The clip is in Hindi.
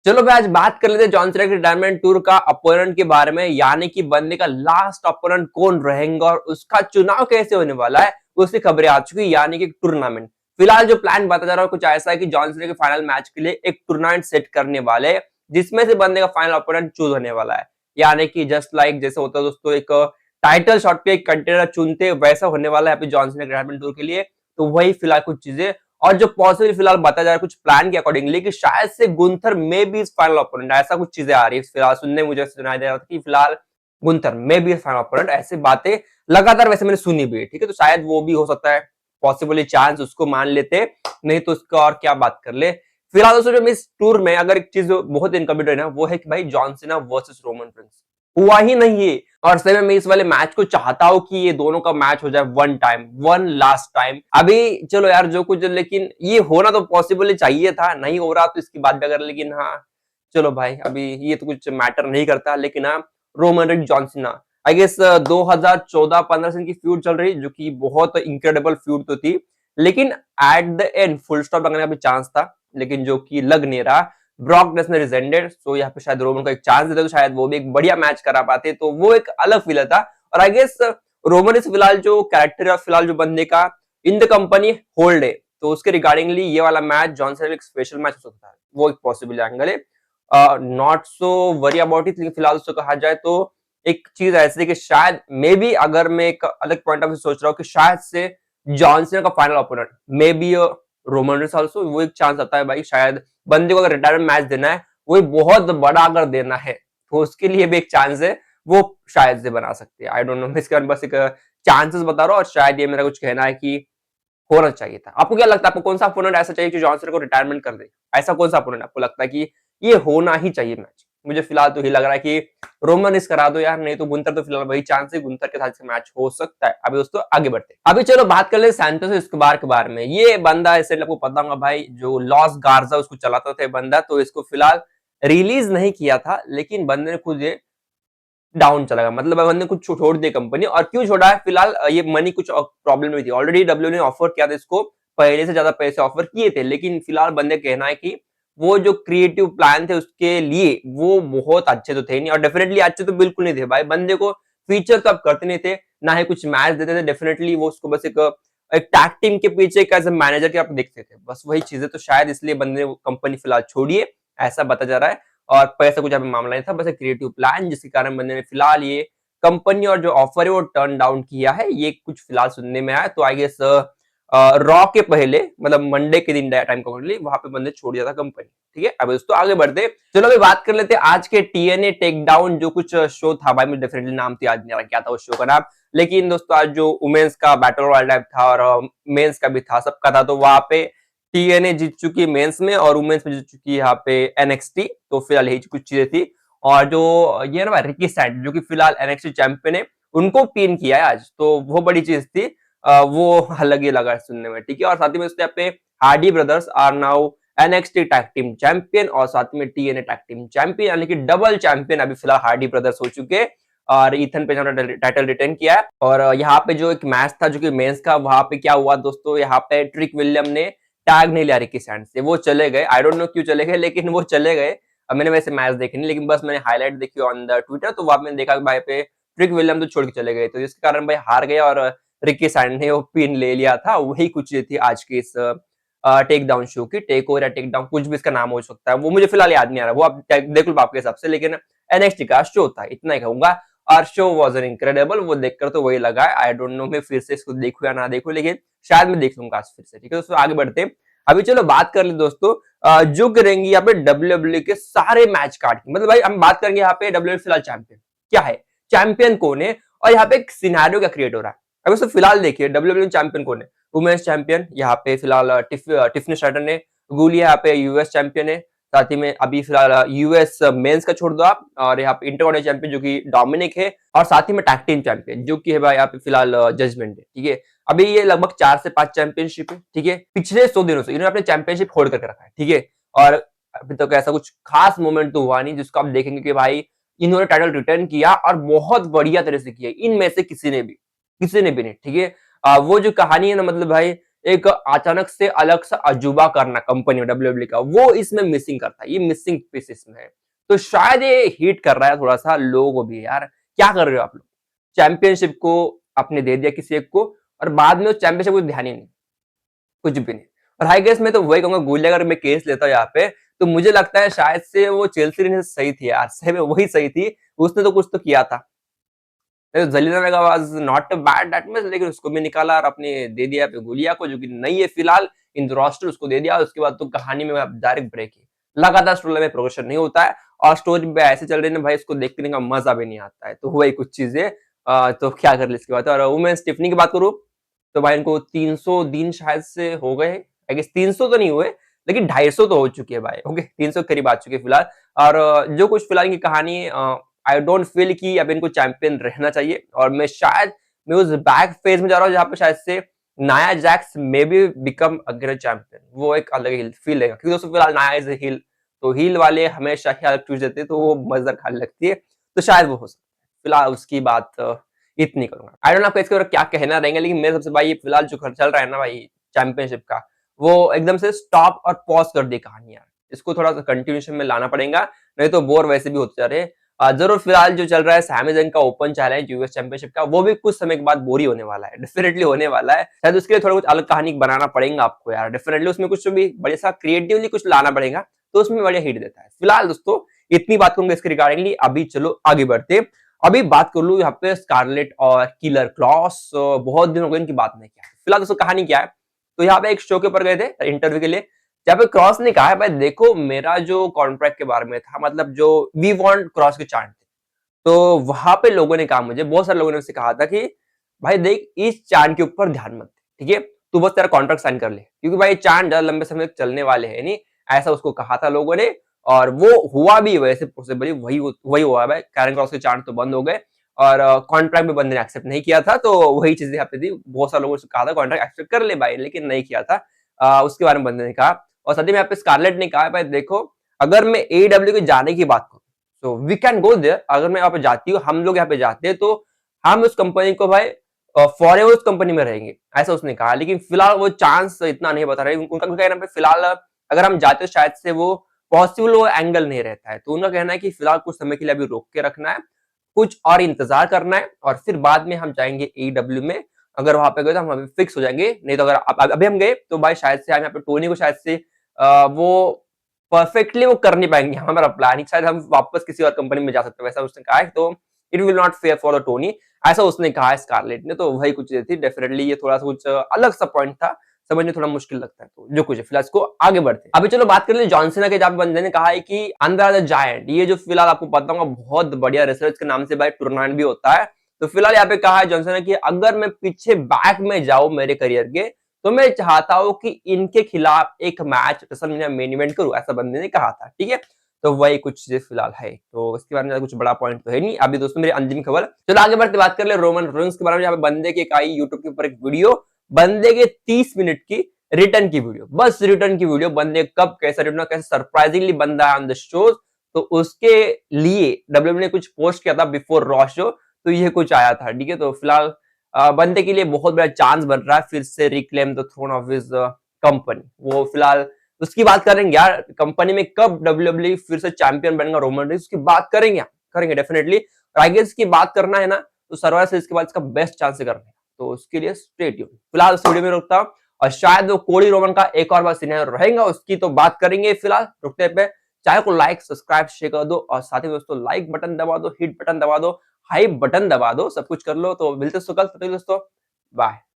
चलो भाई आज बात कर लेते हैं जॉन सीना के रिटायरमेंट टूर का अपोनेंट के बारे में, यानी कि बंदे का लास्ट अपोनेंट कौन रहेगा और उसका चुनाव कैसे होने वाला है, उसकी खबरें आ चुकी है, यानी कि टूर्नामेंट। फिलहाल जो प्लान बताया जा रहा है कुछ ऐसा है कि जॉन सीना के फाइनल मैच के लिए एक टूर्नामेंट सेट करने वाले हैं, जिसमें से बंदे का फाइनल अपोनेंट चूज होने वाला है। यानी कि जस्ट लाइक जैसे होता है दोस्तों, एक टाइटल शॉट पे एक कंटेनर चुनते वैसा होने वाला है जॉन सीना के रिटायरमेंट टूर के लिए। तो वही फिलहाल कुछ चीजें और जो पॉसिबल फिलहाल बताया जा रहा है कुछ प्लान के अकॉर्डिंगली कि शायद से गुंथर में भी इस फाइनल ओपोनेंट, ऐसा कुछ चीजें आ रही है फिलहाल सुनने मुझे सुनाई दे रहा था कि फिलहाल गुंथर में भी फाइनल ओपोनेंट, ऐसी बातें लगातार वैसे मैंने सुनी भी है। ठीक है, तो शायद वो भी हो सकता है, पॉसिबली चांस उसको मान लेते, नहीं तो उसका और क्या बात कर ले। फिलहाल दोस्तों जो इस टूर में अगर एक चीज बहुत इनकम्प्लीट है ना, वो है कि भाई John Cena versus Roman Reigns हुआ ही नहीं है। और सही में मैं इस वाले मैच को चाहता हूं कि ये दोनों का मैच हो जाए one time, one last time. अभी चलो यार जो कुछ, लेकिन ये होना तो पॉसिबल चाहिए था, नहीं हो रहा तो इसकी बात भी अगर, लेकिन हाँ चलो भाई अभी ये तो कुछ मैटर नहीं करता। लेकिन हाँ, Roman Reigns John Cena I guess 2014-15 से इनकी फ्यूड चल रही, जो कि बहुत इनक्रेडिबल फ्यूड तो थी, लेकिन at the end full stop लगने का भी चांस था, लेकिन जो कि लग नहीं रहा। ब्रॉक लेसनर इज एंडेड, सो यहाँ पे शायद रोमन को एक चांस देते तो शायद वो भी एक बढ़िया मैच करा पाते, तो वो एक अलग फील था। और आई गेस रोमन इस फिलहाल जो कैरेक्टर है, फिलहाल जो बंदे का इन द कंपनी होल्ड है, तो उसके रिगार्डिंगली ये वाला मैच जॉन सीना एक स्पेशल मैच हो सकता है, वो एक पॉसिबल एंगल है। Not so worry about it, लेकिन फिलहाल उसको कहा जाए तो एक चीज ऐसी है कि शायद मे बी, अगर मैं एक अलग पॉइंट ऑफ व्यू सोच रहा हूँ कि शायद से जॉन सीना का final opponent may be Roman Reigns also, वो एक चांस आता है भाई। शायद बंदे को अगर रिटायरमेंट मैच देना है, वो बहुत बड़ा अगर देना है, तो उसके लिए भी एक चांस है, वो शायद से बना सकते हैं। आई डोंट नो, मैं इसके बस एक चांसेस बता रहा हूँ और शायद ये मेरा कुछ कहना है कि होना चाहिए था। आपको क्या लगता है, आपको कौन सा अपोनेंट ऐसा चाहिए कि जॉन सीना को रिटायरमेंट कर दे? ऐसा कौन सा अपोनेंट आपको लगता है कि ये होना ही चाहिए मैच? मुझे फिलहाल तो ये लग रहा है कि रोमन इस करा दो यार, नहीं तो गुंतर, तो फिलहाल वही चांस है, गुंतर के साथ से मैच हो सकता है। अभी दोस्तों आगे बढ़ते हैं। अभी चलो बात कर ले सैंटोस एस्कोबार के बारे में। ये बंदा ऐसे आपको पता होगा भाई, जो लॉस गार्जा उसको चलाता था बंदा, तो इसको फिलहाल रिलीज नहीं किया था, लेकिन बंदे ने खुद ये डाउन चला गया, मतलब बंदे कुछ छोड़ दिया कंपनी। और क्यों छोड़ा है? फिलहाल ये मनी कुछ प्रॉब्लम हुई थी, ऑलरेडी डब्ल्यू ने ऑफर किया था इसको, पहले से ज्यादा पैसे ऑफर किए थे, लेकिन फिलहाल बंदे कहना है कि वो जो क्रिएटिव प्लान थे उसके लिए वो बहुत अच्छे तो थे नहीं, और डेफिनेटली अच्छे तो बिल्कुल नहीं थे भाई। बंदे को फीचर तो अब करते नहीं थे, ना ही कुछ मैच देते थे। डेफिनेटली वो उसको बस एक टैग टीम के पीछे एक एज मैनेजर के आप देखते थे, बस वही चीजें। तो शायद इसलिए बंदे ने कंपनी फिलहाल छोड़िए, ऐसा बता जा रहा है। और पैसा कुछ यहाँ पे मामला नहीं था, बस एक क्रिएटिव प्लान, जिसके कारण बंदे ने फिलहाल ये कंपनी और जो ऑफर है वो टर्न डाउन किया है, ये कुछ फिलहाल सुनने में आया। तो आई गेस रॉ के पहले, मतलब मंडे के दिन टाइम का वहां पे बंदे छोड़ दिया था कंपनी। ठीक है, अब दोस्तों आगे बढ़ते, चलो अभी बात कर लेते हैं आज के टीएनए टेक डाउन जो कुछ शो था भाई। मुझे डेफिनेटली नाम तो याद नहीं आ रहा क्या था उस शो का नाम, लेकिन दोस्तों आज जो वुमेन्स का बैटल रॉयल टाइप था और मेंस का भी था, सबका था, तो वहां पे टीएनए जीत चुकी है मेंस में और वुमेन्स में जीत चुकी है यहाँ पे एनएक्सटी। तो फिलहाल यही कुछ चीजें थी। और जो ये ना रिकी सैंड जो कि फिलहाल एनएक्सटी चैंपियन है, उनको पिन किया है आज, तो वो बड़ी चीज थी। वो अलग ही लगा सुनने में। ठीक है, और साथ ही में उसके यहाँ पे Hardy brothers are now NXT tag team champion और साथ में टीएनए टैग टीम चैंपियन, यानी कि डबल चैंपियन अभी फिलहाल हार्डी ब्रदर्स हो चुके हैं। और इथन पे टाइटल रिटेन किया है। और यहाँ पे जो एक मैच था जो कि मेंस का, वहां पे क्या हुआ दोस्तों, यहाँ पे ट्रिक विलियम ने टैग नहीं लिया रिकी सैंड से, वो चले गए। आई डोंट नो क्यों चले गए, लेकिन वो चले गए। अब मैंने वैसे मैच देखे नहीं, लेकिन बस मैंने हाईलाइट देखी ऑन द ट्विटर, तो वहां मैंने देखा भाई पे ट्रिक विलियम तो छोड़ के चले गए, तो जिसके कारण भाई हार गए और रिकी सैंड ने वो पिन ले लिया था। वही कुछ थी आज की इस टेक डाउन शो की, टेक ओवर या टेक डाउन, कुछ भी इसका नाम हो सकता है, वो मुझे फिलहाल याद नहीं आ रहा, वो आप देख लो आपके हिसाब से। लेकिन एनएक्सटी का शो था, इतना ही कहूंगा। और शो वाज एन इनक्रेडिबल, वो देखकर तो वही लगा। आई डोंट नो मैं फिर से इसको देखूं या ना देखूं, लेकिन शायद मैं देख लूंगा आज फिर से। ठीक है दोस्तों, आगे बढ़ते। अभी चलो बात कर ले दोस्तों, जो करेंगे यहाँ पे डब्ल्यूडब्ल्यू के सारे मैच कार्ड की, मतलब भाई हम बात करेंगे यहाँ पे डब्ल्यू फिलहाल चैंपियन क्या है, चैंपियन कौन है, और यहाँ पे एक सिनेरियो क्या क्रिएट हो रहा है। अभी दोस्तों फिलहाल देखिए डब्ल्यूडब्ल्यू चैंपियन कौन है, वुमेन्स चैंपियन यहाँ पे फिलहाल टिफनी स्ट्रैटन है। गुलिया यहाँ पे यूएस चैंपियन है। साथ ही में अभी फिलहाल यूएस मेंस का छोड़ दो आप, और यहाँ पे इंटरकॉन्टिनेंटल चैंपियन जो कि डोमिनिक है, और साथ ही में टैग टीम चैंपियन जो कि है भाई यहाँ पे फिलहाल जजमेंट है। ठीक है, अभी ये लगभग 4 से 5 चैंपियनशिप है। ठीक है, पिछले 100 दिनों से इन्होंने अपने चैंपियनशिप होल्ड करके रखा है। ठीक है, और अभी तक ऐसा कुछ खास मोमेंट तो हुआ नहीं जिसको आप देखेंगे कि भाई इन्होंने टाइटल रिटर्न किया और बहुत बढ़िया तरह से किया, इनमें से किसी ने भी नहीं। ठीक है, वो जो कहानी है ना, मतलब भाई एक अचानक से अलग सा अजूबा करना कंपनी में डब्ल्यूडब्ल्यूई का, वो इसमें मिसिंग करता है, ये मिसिंग पीस इसमें है। तो शायद ये हिट कर रहा है थोड़ा-सा लोगों को भी यार, क्या कर रहे हो आप लोग? चैंपियनशिप को आपने दे दिया किसी एक को और बाद में उस चैंपियनशिप को ध्यान ही नहीं, कुछ भी नहीं। और आई गेस मैं तो वही कहूँगा, गुलिया अगर मैं केस लेता हूँ यहाँ पे, तो मुझे लगता है शायद से वो चेल्सी ने सही थी यार, सही में वही सही थी, उसने तो कुछ तो किया था। Zalila Vega was not bad that much, लेकिन उसको भी निकाला और अपने दे दिया गुलिया को, जो कि नहीं है फिलहाल इन द रोस्टर, उसको दे दिया। उसके बाद तो कहानी में अब डायरेक्ट ब्रेक है। लगातार स्टोरी में प्रोग्रेशन नहीं होता है और स्टोरी पे ऐसे चल रही है ना भाई, इसको देखने का मजा भी नहीं आता है। तो वही कुछ चीजें, तो क्या कर ले इसके बाद। और वुमेन स्टिफनी की बात करूँ तो भाई इनको 300 दिन शायद से हो गए, आई गेस 300 तो नहीं हुए, लेकिन 250 तो हो चुकी है भाई। ओके, 300 के करीब आ चुके हैं फिलहाल। और जो कुछ फिलहाल की कहानी, आई डोंट फील कि अब इनको चैंपियन रहना चाहिए, और मैं उस बैक फेज में जा रहा हूँ जहाँ पे शायद से Nia Jax may be become again champion. वो एक अलग ही फील है, क्योंकि दोस्तों फिलहाल नाया इज हील, तो हील वाले हमेशा ही अलग चूज देते हैं, तो वो मजेदार खाने लगती है, तो शायद वो हो सकता है। फिलहाल उसकी बात इतनी करूंगा। आई डोंट नो आपको इसके ऊपर क्या कहना रहेंगे, लेकिन मेरे सबसे भाई फिलहाल जो चल रहा है ना भाई चैंपियनशिप का, वो एकदम से स्टॉप और पॉज कर दी कहानी यार। इसको थोड़ा सा कंटिन्यूशन में लाना पड़ेगा, नहीं तो बोर वैसे भी होते जा रहे हैं। जरूर फिलहाल जो चल रहा है सैमी ज़ंग का ओपन चैलेंज यूएस चैंपियनशिप का, वो भी कुछ समय के बाद बोर ही होने वाला है, डेफिनेटली होने वाला है। शायद उसके लिए थोड़ा कुछ अलग कहानी बनाना पड़ेगा आपको यार, डेफिनेटली उसमें कुछ भी बड़े सा क्रिएटिवली कुछ लाना पड़ेगा, तो उसमें बढ़िया हिट देता है। फिलहाल दोस्तों इतनी बात करूंगा इसके रिगार्डिंगली, अभी चलो आगे बढ़ते। अभी बात कर लूं यहाँ पे स्कारलेट और किलर क्रॉस, बहुत दिन हो गए इनकी बात नहीं किया। फिलहाल दोस्तों कहानी क्या है, तो यहाँ पे एक शो के ऊपर गए थे इंटरव्यू के लिए, जहाँ पे क्रॉस ने कहा है भाई देखो मेरा जो कॉन्ट्रैक्ट के बारे में था, मतलब जो वी वांट क्रॉस के चांट, तो वहां पे लोगों ने कहा, मुझे बहुत सारे लोगों ने मुझसे कहा था कि भाई देख इस चांद के ऊपर ध्यान मत दे, ठीक है, तू बस तेरा कॉन्ट्रैक्ट साइन कर ले, क्योंकि भाई चांद ज्यादा लंबे समय तक चलने वाले हैं नहीं, ऐसा उसको कहा था लोगों ने। और वो हुआ भी वैसे पॉसिबली वही वही हुआ भाई, कैरन क्रॉस के चांद तो बंद हो गए और कॉन्ट्रैक्ट भी बंदे ने एक्सेप्ट नहीं किया था, तो वही चीजें यहाँ पे थी। बहुत सारे लोगों से कहा था कॉन्ट्रैक्ट एक्सेप्ट कर ले भाई, लेकिन नहीं किया था। उसके बारे में बंदे ने कहा। और साथ ही में यहाँ पे स्कारलेट ने कहा भाई देखो, अगर मैं एडब्ल्यू के जाने की बात करूं तो वी कैन गो देयर, अगर मैं यहाँ पे जाती हूँ, हम लोग यहाँ पे जाते हैं, तो हम उस कंपनी को भाई फॉर एवर उस कंपनी में रहेंगे, ऐसा उसने कहा। लेकिन फिलहाल वो चांस इतना नहीं बता रहे, उनका कहना है फिलहाल अगर हम जाते तो शायद से वो पॉसिबल वो एंगल नहीं रहता है, तो उनका कहना है कि फिलहाल कुछ समय के लिए अभी रोक के रखना है, कुछ और इंतजार करना है, और फिर बाद में हम जाएंगे एडब्ल्यू में। अगर वहां पे गए तो हम अभी फिक्स हो जाएंगे, नहीं तो अगर अभी हम गए तो भाई शायद से हम यहाँ पे टोनी को शायद से वो परफेक्टली वो कर नहीं पाएंगे हमारा प्लानिंग, शायद हम वापस किसी और कंपनी में जा सकते हैं, वैसा उसने कहा है। तो it will not fair for the Tony, ऐसा उसने कहा है स्कारलेट ने। तो वही कुछ चीजें थी, डेफिनेटली ये थोड़ा सा कुछ अलग सा पॉइंट था, समझने थोड़ा मुश्किल लगता है। तो जो कुछ है फिलहाल इसको आगे बढ़ते हैं। अभी चलो बात कर ले जॉन सीना के, जहां बंदे ने कहा है कि अंदर द जायंट, ये जो फिलहाल आपको पता होगा बहुत बढ़िया रिसर्च के नाम से भाई टूर्नामेंट भी होता है। तो फिलहाल यहाँ पे कहा है जॉन सीना की, अगर मैं पीछे बैक में जाऊं मेरे करियर के, तो मैं चाहता हूं कि इनके खिलाफ एक मैच रेसलमेनिया मेन इवेंट करूं, ऐसा बंदे ने कहा था, ठीक है। तो वही कुछ चीजें फिलहाल है, तो इसके बारे में कुछ बड़ा पॉइंट तो है नहीं अभी दोस्तों मेरी अंतिम खबर। चलो आगे बढ़ते बात कर ले रोमन रेंस के बारे में, जहाँ पे बंदे की एक आई यूट्यूब के ऊपर एक वीडियो, बंदे के 30 मिनट की रिटर्न की वीडियो, बस रिटर्न की वीडियो, बंदे कब कैसा रिटर्न, कैसे सरप्राइजिंगली बंदा है ऑन द शो, तो उसके लिए डब्ल्यूडब्ल्यू ने कुछ पोस्ट किया था बिफोर रॉ शो, तो ये कुछ आया था, ठीक है। तो फिलहाल बंदे के लिए बहुत बड़ा चांस बन रहा है फिर से reclaim the throne of his company. वो फिलहाल उसकी बात करेंगे यार, कंपनी में कब डब्ल्यूडब्ल्यू फिर से चैंपियन बनेगा रोमन रेंस, उसकी बात करेंगे करेंगे डेफिनेटली। और आई गेस की बात करना है ना, तो सर्वाइवर सीरीज के बाद इसका बेस्ट चांस है करने, तो उसके लिए स्टे ट्यून। फिलहाल इस वीडियो में रुकता हूं, और शायद वो कोडी रोमन का एक और बार सिनेरियो रहेगा, उसकी तो बात करेंगे। फिलहाल रुकते पे चैनल को लाइक सब्सक्राइब शेयर कर दो, और साथ ही दोस्तों लाइक बटन दबा दो, हिट बटन दबा दो, हाई बटन दबा दो, सब कुछ कर लो। तो मिलते दोस्तों कल, तब तक दोस्तों बाय।